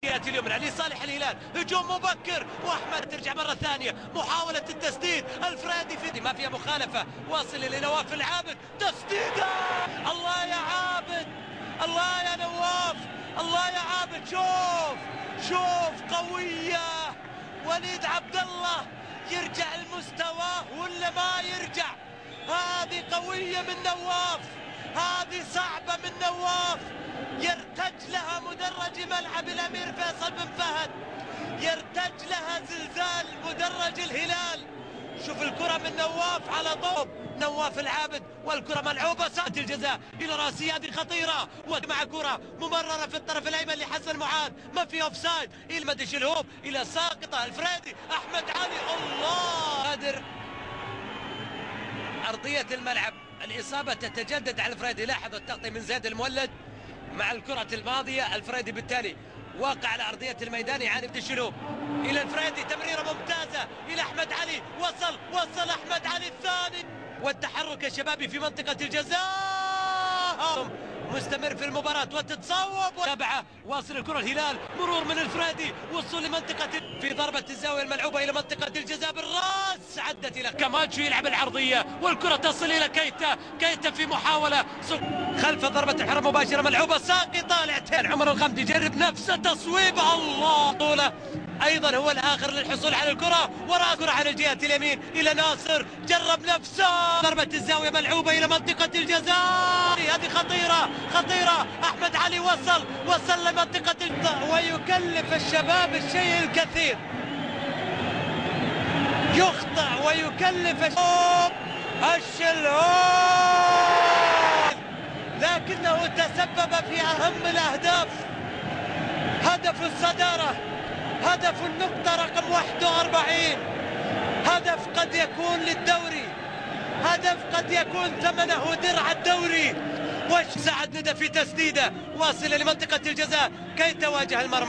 ياتي اليمنى لصالح الهلال، هجوم مبكر واحمد ترجع مره ثانيه، محاوله التسديد، الفريدي في ما فيها مخالفه، واصل لنواف العابد، تسديده، الله يا عابد، الله يا نواف، الله يا عابد، شوف قويه، وليد عبد الله يرجع لمستواه ولا ما يرجع؟ هذه قويه من نواف، هذه صعبه من نواف، يرتج لها مدرج ملعب الامير فيصل بن فهد، يرتج لها زلزال مدرج الهلال. شوف الكرة من نواف على طوب نواف العابد، والكرة ملعوبة ساعة الجزاء إلى راسية، هذه خطيرة، ومع كرة ممررة في الطرف الأيمن لحسن معاذ، ما في أوفسايد، إلى مدش الهوب إلى ساقطة الفريدي، أحمد علي، الله قادر أرضية الملعب، الإصابة تتجدد على الفريدي. لاحظ التغطية من زيد المولد مع الكرة الماضية، الفريدي بالتالي واقع على أرضية الميدان، يعاني من الشلوب إلى الفريدي، تمريرة ممتازة إلى أحمد علي، وصل أحمد علي الثاني، والتحرك الشبابي في منطقة الجزاء مستمر في المباراة وتتصوب وتابعه، واصل الكرة الهلال، مرور من الفريدي، وصول لمنطقة في ضربة الزاوية الملعوبة إلى منطقة الجزاء بالراس، عدت إلى كاماتشو يلعب العرضية، والكرة تصل إلى كيتا في محاولة خلف ضربة الحرة مباشرة ملعوبة ساقطة لعتين، عمر الغامدي يجرب نفسه، تصويب، الله طولة ايضا هو الاخر للحصول على الكره، وراء كره على الجهه اليمين الى ناصر، جرب نفسه، ضربه الزاويه ملعوبه الى منطقه الجزاء، هذه خطيره، احمد علي وصل لمنطقه ويكلف الشباب الشيء الكثير، يخطئ ويكلف الشلهوب، لكنه تسبب في اهم الاهداف، هدف الصداره، هدف النقطة رقم 41، هدف قد يكون للدوري، هدف قد يكون ثمنه درع الدوري، وسعد ندى في تسديده واصلة لمنطقة الجزاء كي تواجه المرمى.